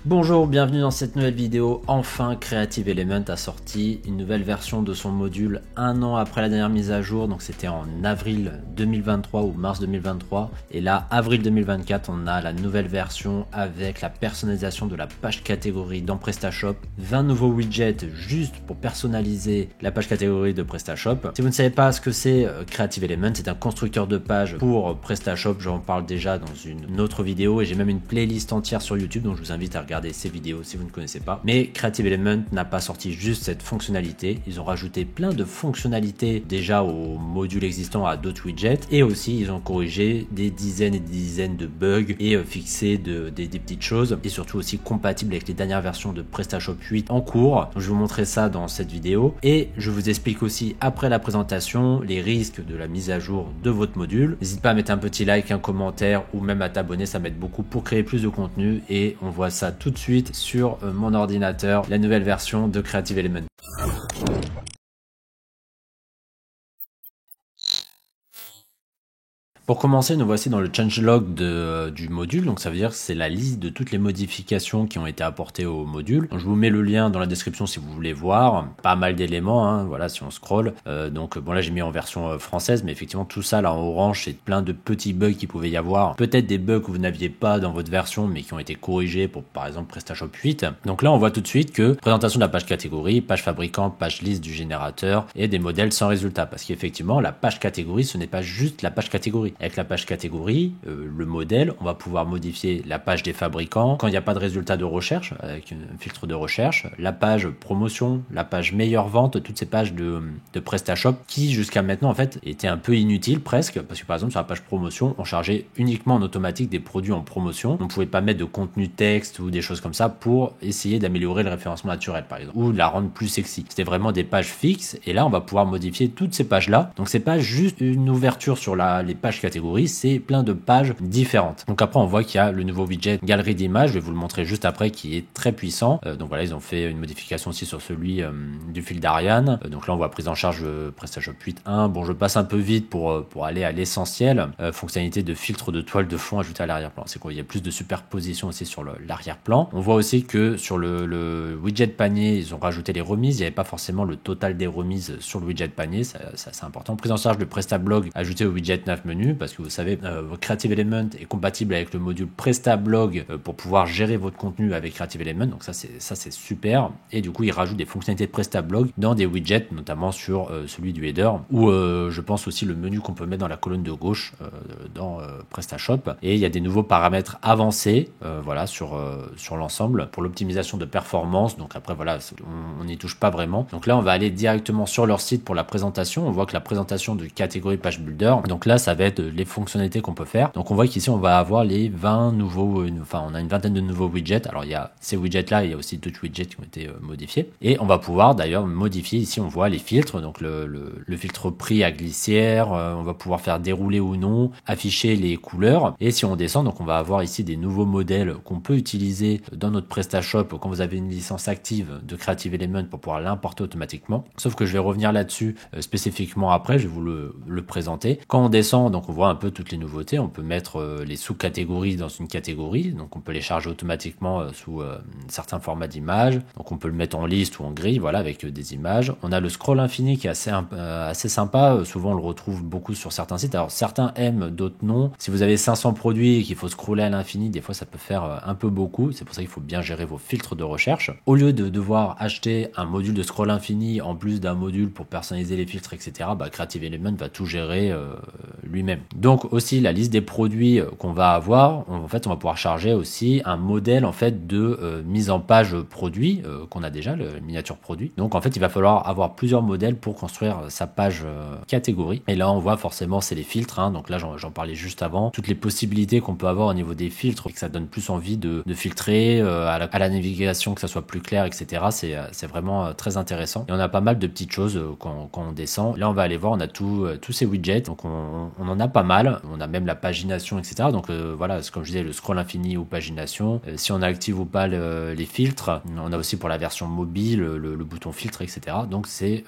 Bonjour, bienvenue dans cette nouvelle vidéo. Enfin, Creative Element a sorti une nouvelle version de son module un an après la dernière mise à jour. Donc c'était en avril 2023 ou mars 2023. Et là, avril 2024, on a la nouvelle version avec la personnalisation de la page catégorie dans PrestaShop. 20 nouveaux widgets juste pour personnaliser la page catégorie de PrestaShop. Si vous ne savez pas ce que c'est Creative Element, c'est un constructeur de page pour PrestaShop. J'en parle déjà dans une autre vidéo et j'ai même une playlist entière sur YouTube, donc je vous invite à regarder ces vidéos si vous ne connaissez pas. Mais Creative Element n'a pas sorti juste cette fonctionnalité, ils ont rajouté plein de fonctionnalités déjà au module existant à d'autres widgets, et aussi ils ont corrigé des dizaines et des dizaines de bugs et fixé des petites choses, et surtout aussi compatible avec les dernières versions de PrestaShop 8 en cours. Donc, je vais vous montrer ça dans cette vidéo, et je vous explique aussi après la présentation les risques de la mise à jour de votre module. N'hésite pas à mettre un petit like, un commentaire ou même à t'abonner, ça m'aide beaucoup pour créer plus de contenu, et on voit ça tout de suite sur mon ordinateur, la nouvelle version de Creative Element. Pour commencer, nous voici dans le changelog du module, donc ça veut dire que c'est la liste de toutes les modifications qui ont été apportées au module. Donc, je vous mets le lien dans la description si vous voulez voir, pas mal d'éléments, hein, voilà, si on scroll. Donc bon, là j'ai mis en version française, mais effectivement tout ça là en orange, c'est plein de petits bugs qui pouvaient y avoir. Peut-être des bugs que vous n'aviez pas dans votre version, mais qui ont été corrigés pour par exemple PrestaShop 8. Donc là on voit tout de suite que présentation de la page catégorie, page fabricant, page liste du générateur et des modèles sans résultat. Parce qu'effectivement la page catégorie, ce n'est pas juste la page catégorie. Avec la page catégorie, le modèle, on va pouvoir modifier la page des fabricants quand il n'y a pas de résultat de recherche, avec un filtre de recherche, la page promotion, la page meilleure vente, toutes ces pages de PrestaShop qui jusqu'à maintenant en fait étaient un peu inutiles presque, parce que par exemple sur la page promotion, on chargeait uniquement en automatique des produits en promotion. On ne pouvait pas mettre de contenu texte ou des choses comme ça pour essayer d'améliorer le référencement naturel par exemple, ou de la rendre plus sexy. C'était vraiment des pages fixes, et là on va pouvoir modifier toutes ces pages là. Donc c'est pas juste une ouverture sur les pages catégories, c'est plein de pages différentes. Donc après on voit qu'il y a le nouveau widget galerie d'images, je vais vous le montrer juste après, qui est très puissant. Donc voilà, ils ont fait une modification aussi sur celui du fil d'Ariane. Donc là on voit prise en charge PrestaShop 8.1. Bon, je passe un peu vite pour aller à l'essentiel. Fonctionnalité de filtre de toile de fond ajoutée à l'arrière-plan. C'est quoi? Il y a plus de superposition aussi sur l'arrière-plan. On voit aussi que sur le widget panier, ils ont rajouté les remises. Il n'y avait pas forcément le total des remises sur le widget panier, ça c'est important. Prise en charge de PrestaBlog ajouté au widget 9 menu, parce que vous savez, Creative Element est compatible avec le module PrestaBlog pour pouvoir gérer votre contenu avec Creative Element. Donc ça c'est super. Et du coup, il rajoute des fonctionnalités de PrestaBlog dans des widgets, notamment sur celui du header, ou je pense aussi le menu qu'on peut mettre dans la colonne de gauche dans PrestaShop. Et il y a des nouveaux paramètres avancés, voilà, sur l'ensemble pour l'optimisation de performance. Donc après voilà, on n'y touche pas vraiment. Donc là, on va aller directement sur leur site pour la présentation. On voit que la présentation de catégorie page builder. Donc là, ça va être les fonctionnalités qu'on peut faire. Donc on voit qu'ici on va avoir les 20 nouveaux, on a une vingtaine de nouveaux widgets. Alors il y a ces widgets là, il y a aussi d'autres widgets qui ont été modifiés, et on va pouvoir d'ailleurs modifier. Ici on voit les filtres, donc le filtre prix à glissière, on va pouvoir faire dérouler ou non, afficher les couleurs, et si on descend, donc on va avoir ici des nouveaux modèles qu'on peut utiliser dans notre PrestaShop quand vous avez une licence active de Creative Element pour pouvoir l'importer automatiquement. Sauf que je vais revenir là-dessus spécifiquement après, je vais vous le présenter. Quand on descend, donc on voit un peu toutes les nouveautés. On peut mettre les sous-catégories dans une catégorie, donc on peut les charger automatiquement sous certains formats d'images. Donc on peut le mettre en liste ou en grille, voilà, avec des images. On a le scroll infini qui est assez sympa. Souvent on le retrouve beaucoup sur certains sites. Alors certains aiment, d'autres non. Si vous avez 500 produits et qu'il faut scroller à l'infini, des fois ça peut faire un peu beaucoup. C'est pour ça qu'il faut bien gérer vos filtres de recherche. Au lieu de devoir acheter un module de scroll infini en plus d'un module pour personnaliser les filtres, etc., Creative Element va tout gérer lui-même. Donc aussi la liste des produits qu'on va avoir, on va pouvoir charger aussi un modèle en fait de mise en page produit qu'on a déjà, le miniature produit. Donc en fait il va falloir avoir plusieurs modèles pour construire sa page catégorie. Et là on voit forcément c'est les filtres, hein. Donc là j'en parlais juste avant, toutes les possibilités qu'on peut avoir au niveau des filtres, et que ça donne plus envie de filtrer à la navigation, que ça soit plus clair, etc. C'est vraiment très intéressant. Et on a pas mal de petites choses quand on descend. Là on va aller voir, on a tous ces widgets, donc on en a a pas mal. On a même la pagination, etc. Donc voilà, c'est comme je disais, le scroll infini ou pagination. Si on active ou pas les filtres, on a aussi pour la version mobile le bouton filtre, etc. Donc c'est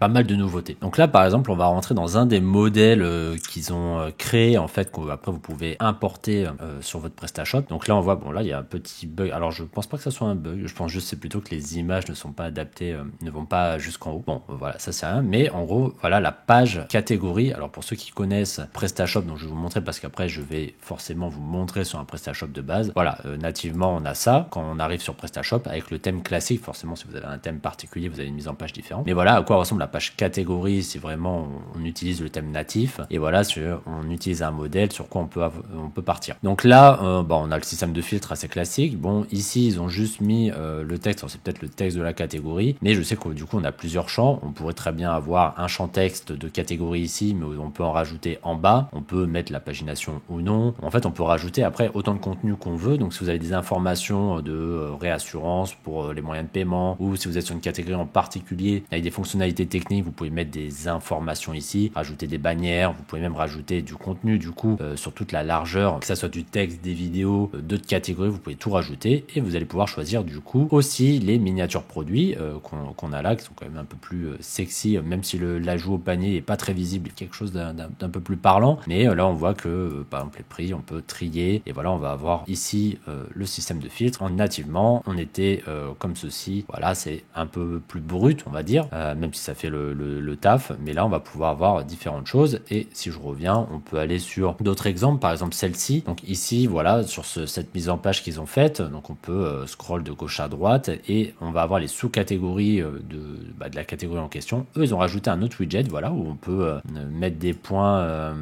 pas mal de nouveautés. Donc là, par exemple, on va rentrer dans un des modèles qu'ils ont créé, en fait, qu'après vous pouvez importer sur votre PrestaShop. Donc là, on voit, bon là, il y a un petit bug. Alors je pense pas que ça soit un bug. Je pense juste c'est plutôt que les images ne sont pas adaptées, ne vont pas jusqu'en haut. Bon, voilà, ça c'est rien. Mais en gros, voilà la page catégorie. Alors pour ceux qui connaissent PrestaShop, donc je vais vous montrer parce qu'après je vais forcément vous montrer sur un PrestaShop de base. Voilà, nativement on a ça quand on arrive sur PrestaShop avec le thème classique. Forcément, si vous avez un thème particulier, vous avez une mise en page différente. Mais voilà à quoi ressemble la page catégorie si vraiment on utilise le thème natif. Et voilà, on utilise un modèle sur quoi on peut partir. Donc là, on a le système de filtre assez classique. Bon, ici ils ont juste mis le texte. C'est peut-être le texte de la catégorie, mais je sais que du coup on a plusieurs champs. On pourrait très bien avoir un champ texte de catégorie ici, mais on peut en rajouter en bas. On peut mettre la pagination ou non. En fait, on peut rajouter après autant de contenu qu'on veut. Donc si vous avez des informations de réassurance pour les moyens de paiement, ou si vous êtes sur une catégorie en particulier avec des fonctionnalités techniques, vous pouvez mettre des informations ici, rajouter des bannières. Vous pouvez même rajouter du contenu du coup sur toute la largeur, que ça soit du texte, des vidéos, d'autres catégories. Vous pouvez tout rajouter et vous allez pouvoir choisir du coup aussi les miniatures produits qu'on a là, qui sont quand même un peu plus sexy, même si l'ajout au panier est pas très visible, quelque chose d'un peu plus parlant. Mais là, on voit que par exemple les prix, on peut trier et voilà, on va avoir ici le système de filtre. Nativement, on était comme ceci. Voilà, c'est un peu plus brut, on va dire, même si ça fait le taf. Mais là, on va pouvoir avoir différentes choses. Et si je reviens, on peut aller sur d'autres exemples, par exemple celle-ci. Donc ici, voilà, sur cette mise en page qu'ils ont faite, donc on peut scroll de gauche à droite et on va avoir les sous-catégories de la catégorie en question. Eux, ils ont rajouté un autre widget, voilà, où on peut mettre des points,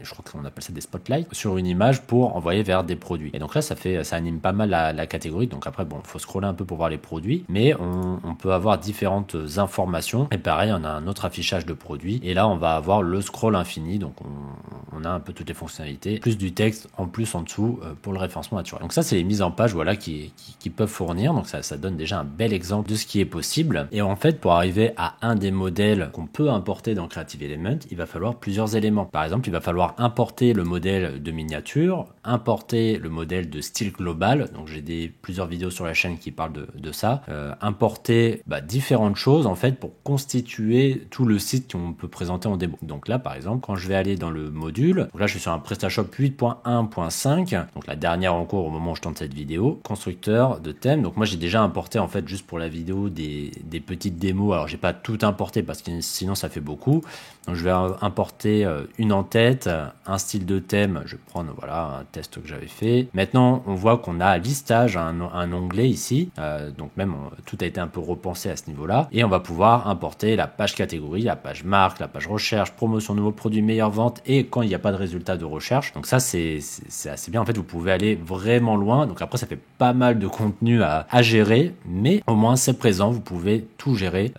je crois qu'on appelle ça des spotlights, sur une image pour envoyer vers des produits. Et donc là, ça anime pas mal la catégorie. Donc après, bon, faut scroller un peu pour voir les produits, mais on peut avoir différentes informations. Et pareil, on a un autre affichage de produits. Et là, on va avoir le scroll infini. Donc on a un peu toutes les fonctionnalités, plus du texte en plus en dessous pour le référencement naturel. Donc ça, c'est les mises en page, voilà, qui peuvent fournir. Donc ça donne déjà un bel exemple de ce qui est possible. Et en fait, pour arriver à un des modèles qu'on peut importer dans Creative Element, il va falloir plusieurs éléments. Par exemple, il va falloir importer le modèle de miniature, importer le modèle de style global. Donc j'ai plusieurs vidéos sur la chaîne qui parlent de ça. Importer différentes choses en fait pour constituer tout le site qu'on peut présenter en démo. Donc là, par exemple, quand je vais aller dans le module, donc là je suis sur un PrestaShop 8.1.5, donc la dernière en cours au moment où je tourne cette vidéo, constructeur de thème. Donc moi j'ai déjà importé en fait juste pour la vidéo des petites démos. Alors j'ai pas tout importé parce que sinon ça fait beaucoup. Donc je vais importer une en-tête, un style de thème. Je vais prendre voilà un test que j'avais fait. Maintenant on voit qu'on a listage, un onglet ici. Donc même tout a été un peu repensé à ce niveau-là. Et on va pouvoir importer la page catégorie, la page marque, la page recherche, promotion, nouveaux produits, meilleure vente et quand il n'y a pas de résultat de recherche. Donc ça c'est assez bien. En fait vous pouvez aller vraiment loin. Donc après ça fait pas mal de contenu à gérer, mais au moins c'est présent. Vous pouvez tout gérer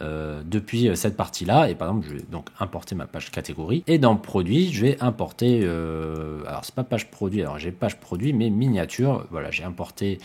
depuis cette partie-là. Et par exemple je vais donc importer ma page catégorie et dans produit je vais importer alors c'est pas page produit, alors j'ai page produit mais miniature. Voilà, j'ai importé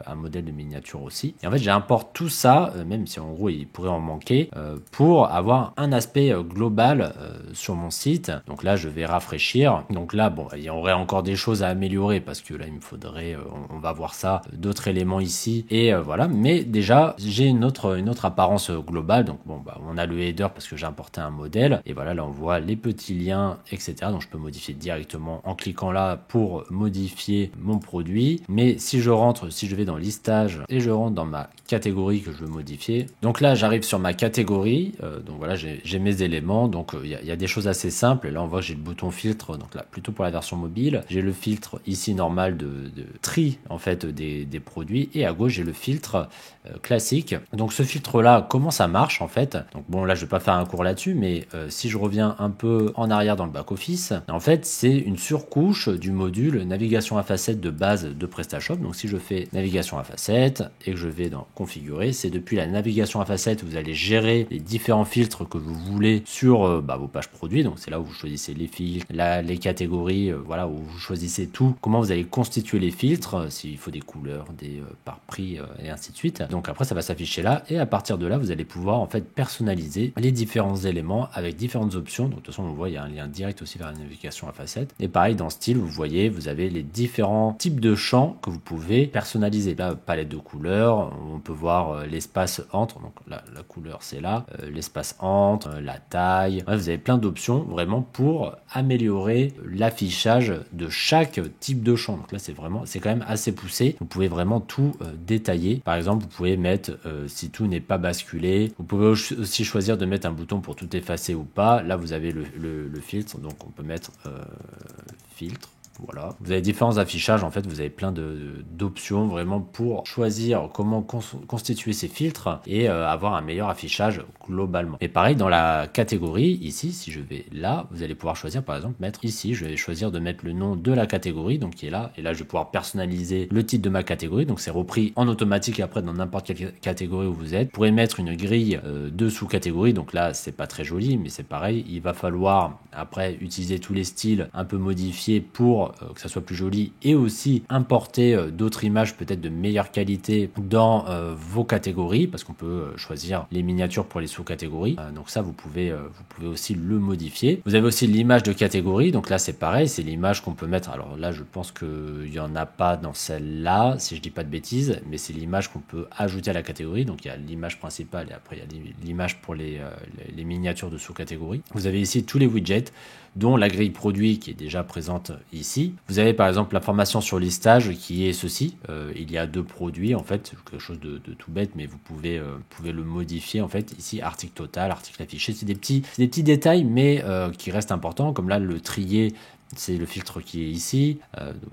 un modèle de miniature aussi. Et en fait, j'importe tout ça, même si en gros il pourrait en manquer, pour avoir un aspect global sur mon site. Donc là, je vais rafraîchir. Donc là, bon, il y aurait encore des choses à améliorer parce que là, il me faudrait, on va voir ça, d'autres éléments ici. Et voilà, mais déjà, j'ai une autre apparence globale. Donc bon, on a le header parce que j'ai importé un modèle. Et voilà, là, on voit les petits liens, etc. Donc je peux modifier directement en cliquant là pour modifier mon produit. Mais si je vais dans listage et je rentre dans ma catégorie que je veux modifier. Donc là, j'arrive sur ma catégorie. Donc voilà, j'ai mes éléments. Donc il y a des choses assez simples. Et là, on voit que j'ai le bouton filtre. Donc là, plutôt pour la version mobile. J'ai le filtre ici normal de tri en fait des produits. Et à gauche, j'ai le filtre classique. Donc ce filtre-là, comment ça marche en fait? Donc bon, là, je vais pas faire un cours là-dessus, mais si je reviens un peu en arrière dans le back-office, en fait, c'est une surcouche du module navigation à facettes de base de PrestaShop. Donc si je fais navigation navigation à facettes et que je vais dans configurer, c'est depuis la navigation à facettes vous allez gérer les différents filtres que vous voulez sur vos pages produits. Donc c'est là où vous choisissez les filtres, les catégories, voilà, où vous choisissez tout, comment vous allez constituer les filtres, s'il faut des couleurs, des par prix et ainsi de suite. Donc après ça va s'afficher là et à partir de là vous allez pouvoir en fait personnaliser les différents éléments avec différentes options. Donc de toute façon on voit il y a un lien direct aussi vers la navigation à facettes. Et pareil dans style vous voyez vous avez les différents types de champs que vous pouvez personnaliser. Là palette de couleurs, on peut voir l'espace entre, donc la couleur c'est là, l'espace entre, la taille. Bref, vous avez plein d'options vraiment pour améliorer l'affichage de chaque type de champ. Donc là c'est quand même assez poussé. Vous pouvez vraiment tout détailler. Par exemple vous pouvez mettre si tout n'est pas basculé. Vous pouvez aussi choisir de mettre un bouton pour tout effacer ou pas. Là vous avez le filtre, donc on peut mettre filtre. Voilà. Vous avez différents affichages, en fait, vous avez plein d'options vraiment pour choisir comment constituer ces filtres et avoir un meilleur affichage globalement. Et pareil, dans la catégorie, ici, si je vais là, vous allez pouvoir choisir, par exemple, mettre ici, je vais choisir de mettre le nom de la catégorie, donc qui est là, et là, je vais pouvoir personnaliser le titre de ma catégorie, donc c'est repris en automatique après dans n'importe quelle catégorie où vous êtes. Vous pourrez mettre une grille de sous-catégories, donc là, c'est pas très joli, mais c'est pareil, il va falloir après utiliser tous les styles un peu modifiés pour que ça soit plus joli et aussi importer d'autres images peut-être de meilleure qualité dans vos catégories parce qu'on peut choisir les miniatures pour les sous-catégories. Donc ça vous pouvez aussi le modifier. Vous avez aussi l'image de catégorie, donc là c'est pareil, c'est l'image qu'on peut mettre. Alors là je pense qu'il n'y en a pas dans celle-là si je dis pas de bêtises, mais c'est l'image qu'on peut ajouter à la catégorie. Donc il y a l'image principale et après il y a l'image pour les miniatures de sous-catégorie. Vous avez ici tous les widgets dont la grille produit qui est déjà présente ici. Vous avez par exemple l'information sur listage qui est ceci. Il y a 2 produits en fait, quelque chose de tout bête, mais vous pouvez le modifier en fait. Ici article total, article affiché, c'est des petits détails mais qui restent importants, comme là le trier. C'est le filtre qui est ici.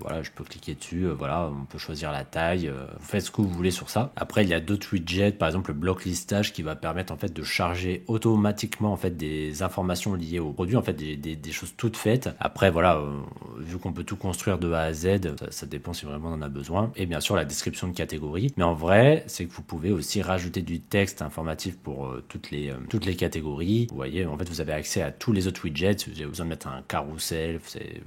Voilà, je peux cliquer dessus. Voilà, on peut choisir la taille. Vous faites ce que vous voulez sur ça. Après, il y a d'autres widgets, par exemple le bloc listage qui va permettre en fait de charger automatiquement en fait des informations liées au produit, en fait des choses toutes faites. Après, voilà, vu qu'on peut tout construire de A à Z, ça dépend si vraiment on en a besoin. Et bien sûr, la description de catégorie. Mais en vrai, c'est que vous pouvez aussi rajouter du texte informatif pour toutes les catégories. Vous voyez, en fait, vous avez accès à tous les autres widgets. Vous avez besoin de mettre un carrousel.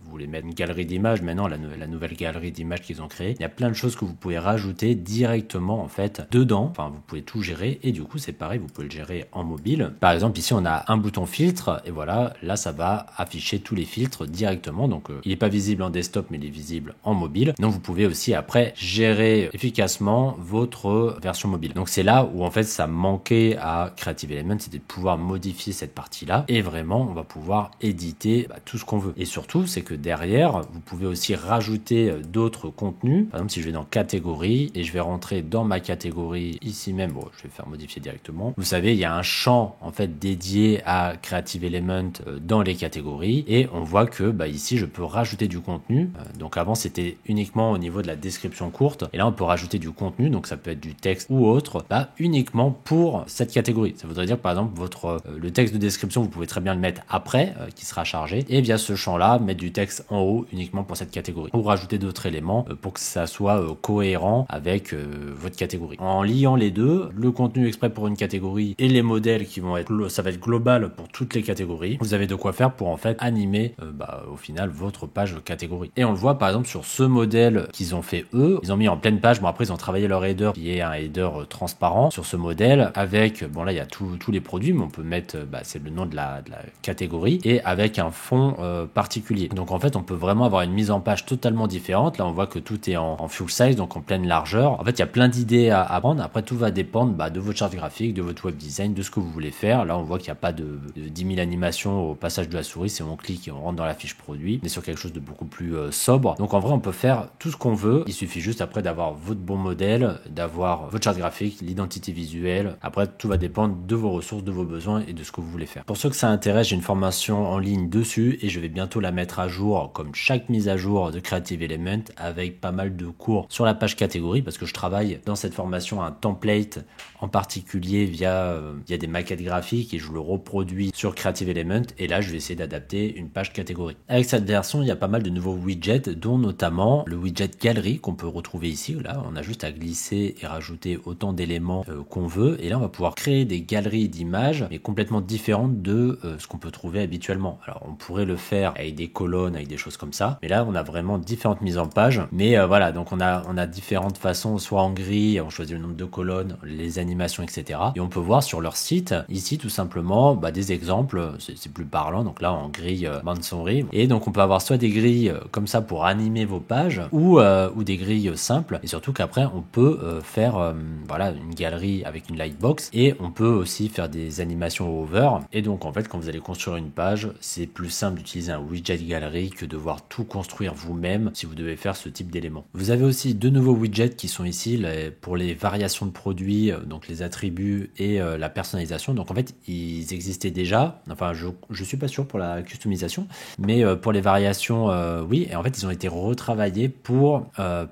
Vous voulez mettre une galerie d'images, maintenant la nouvelle galerie d'images qu'ils ont créée, il y a plein de choses que vous pouvez rajouter directement en fait dedans. Enfin, vous pouvez tout gérer et du coup c'est pareil, vous pouvez le gérer en mobile. Par exemple ici on a un bouton filtre et voilà, là ça va afficher tous les filtres directement. Donc il n'est pas visible en desktop mais il est visible en mobile. Donc vous pouvez aussi après gérer efficacement votre version mobile. Donc c'est là où en fait ça manquait à Creative Elements, c'était de pouvoir modifier cette partie là et vraiment on va pouvoir éditer tout ce qu'on veut. Et surtout c'est que derrière, vous pouvez aussi rajouter d'autres contenus. Par exemple, si je vais dans catégorie et je vais rentrer dans ma catégorie ici même, bon, je vais faire modifier directement. Vous savez, il y a un champ en fait dédié à Creative Element dans les catégories et on voit que ici, je peux rajouter du contenu. Donc avant, c'était uniquement au niveau de la description courte et là, on peut rajouter du contenu. Donc ça peut être du texte ou autre, uniquement pour cette catégorie. Ça voudrait dire que par exemple, le texte de description, vous pouvez très bien le mettre après, qui sera chargé et via ce champ-là, mettre du texte en haut uniquement pour cette catégorie ou rajouter d'autres éléments pour que ça soit cohérent avec votre catégorie. En liant les deux, le contenu exprès pour une catégorie et les modèles qui vont ça va être global pour toutes les catégories, vous avez de quoi faire pour en fait animer au final votre page catégorie. Et on le voit par exemple sur ce modèle qu'ils ont fait eux, ils ont mis en pleine page, bon après ils ont travaillé leur header qui est un header transparent sur ce modèle avec, bon là il y a tous les produits mais on peut mettre, c'est le nom de la catégorie et avec un fond particulier. Donc en fait on peut vraiment avoir une mise en page totalement différente. Là on voit que tout est en full size, donc en pleine largeur. En fait il y a plein d'idées à prendre. Après tout va dépendre de votre charte graphique, de votre web design, de ce que vous voulez faire. Là on voit qu'il n'y a pas de 10 000 animations au passage de la souris. Si on clique et on rentre dans la fiche produit, on est sur quelque chose de beaucoup plus sobre. Donc en vrai on peut faire tout ce qu'on veut. Il suffit juste après d'avoir votre bon modèle, d'avoir votre charte graphique, l'identité visuelle. Après tout va dépendre de vos ressources, de vos besoins et de ce que vous voulez faire. Pour ceux que ça intéresse, j'ai une formation en ligne dessus et je vais bientôt la mettre à jour comme chaque mise à jour de Creative Element avec pas mal de cours sur la page catégorie parce que je travaille dans cette formation un template en particulier via des maquettes graphiques et je le reproduis sur Creative Element et là je vais essayer d'adapter une page catégorie. Avec cette version, il y a pas mal de nouveaux widgets, dont notamment le widget galerie qu'on peut retrouver ici. Là, on a juste à glisser et rajouter autant d'éléments qu'on veut et là on va pouvoir créer des galeries d'images mais complètement différentes de ce qu'on peut trouver habituellement. Alors on pourrait le faire avec des colonnes, avec des choses comme ça, mais là on a vraiment différentes mises en page. Mais voilà, donc on a différentes façons, soit en grille, on choisit le nombre de colonnes, les animations, etc. Et on peut voir sur leur site ici tout simplement des exemples, c'est plus parlant. Donc là en grille Mansory, et donc on peut avoir soit des grilles comme ça pour animer vos pages ou des grilles simples, et surtout qu'après on peut faire voilà une galerie avec une lightbox et on peut aussi faire des animations au hover. Et donc en fait quand vous allez construire une page, c'est plus simple d'utiliser un widget galerie que de devoir tout construire vous-même si vous devez faire ce type d'éléments. Vous avez aussi deux nouveaux widgets qui sont ici pour les variations de produits, donc les attributs et la personnalisation. Donc en fait ils existaient déjà, enfin je suis pas sûr pour la customisation, mais pour les variations oui, et en fait ils ont été retravaillés pour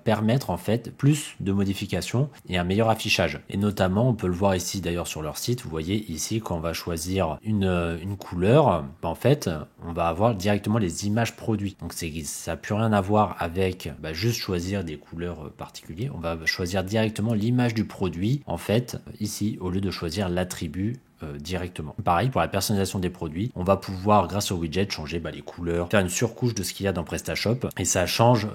permettre en fait plus de modifications et un meilleur affichage. Et notamment on peut le voir ici d'ailleurs sur leur site, vous voyez ici quand on va choisir une couleur, en fait on va avoir directement les images produits. Donc ça n'a plus rien à voir avec juste choisir des couleurs particulières, on va choisir directement l'image du produit en fait ici au lieu de choisir l'attribut directement. Pareil pour la personnalisation des produits, on va pouvoir grâce au widget changer les couleurs, faire une surcouche de ce qu'il y a dans PrestaShop et ça change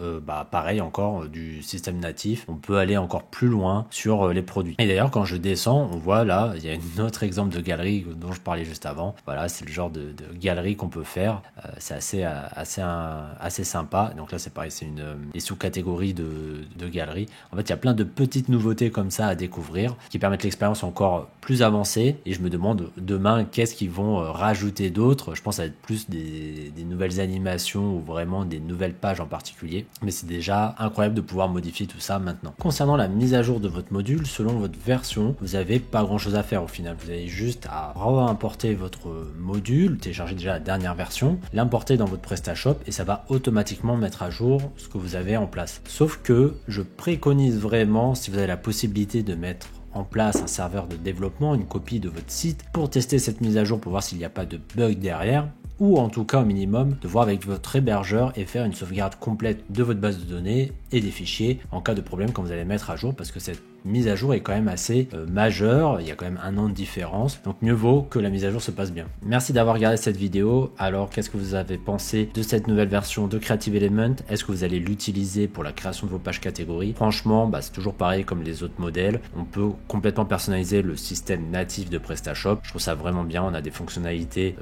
pareil encore du système natif. On peut aller encore plus loin sur les produits. Et d'ailleurs quand je descends, on voit là, il y a un autre exemple de galerie dont je parlais juste avant. Voilà, c'est le genre de galerie qu'on peut faire. C'est assez sympa. Donc là c'est pareil, c'est des sous-catégories de galeries. En fait il y a plein de petites nouveautés comme ça à découvrir qui permettent l'expérience encore plus avancée et je me demande demain qu'est-ce qu'ils vont rajouter d'autre. Je pense à être plus des nouvelles animations ou vraiment des nouvelles pages en particulier, mais c'est déjà incroyable de pouvoir modifier tout ça maintenant. Concernant la mise à jour de votre module, selon votre version, vous n'avez pas grand chose à faire au final. Vous avez juste à réimporter votre module, télécharger déjà la dernière version, l'importer dans votre PrestaShop et ça va automatiquement mettre à jour ce que vous avez en place. Sauf que je préconise vraiment, si vous avez la possibilité de mettre en place un serveur de développement, une copie de votre site pour tester cette mise à jour pour voir s'il n'y a pas de bug derrière, ou en tout cas au minimum de voir avec votre hébergeur et faire une sauvegarde complète de votre base de données et des fichiers en cas de problème quand vous allez mettre à jour, parce que cette mise à jour est quand même assez majeure, il y a quand même 1 an de différence, donc mieux vaut que la mise à jour se passe bien. Merci d'avoir regardé cette vidéo. Alors qu'est-ce que vous avez pensé de cette nouvelle version de Creative Element? Est-ce que vous allez l'utiliser pour la création de vos pages catégories? Franchement c'est toujours pareil comme les autres modèles, on peut complètement personnaliser le système natif de PrestaShop. Je trouve ça vraiment bien, on a des fonctionnalités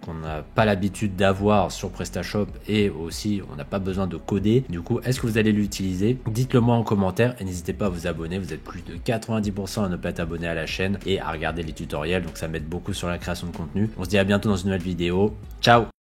qu'on n'a pas l'habitude d'avoir sur PrestaShop et aussi on n'a pas besoin de coder. Du coup, est-ce que vous allez l'utiliser? Dites-le moi en commentaire et n'hésitez pas à vous abonner. Vous êtes plus de 90% à ne pas être abonné à la chaîne et à regarder les tutoriels, donc ça m'aide beaucoup sur la création de contenu. On se dit à bientôt dans une nouvelle vidéo. Ciao!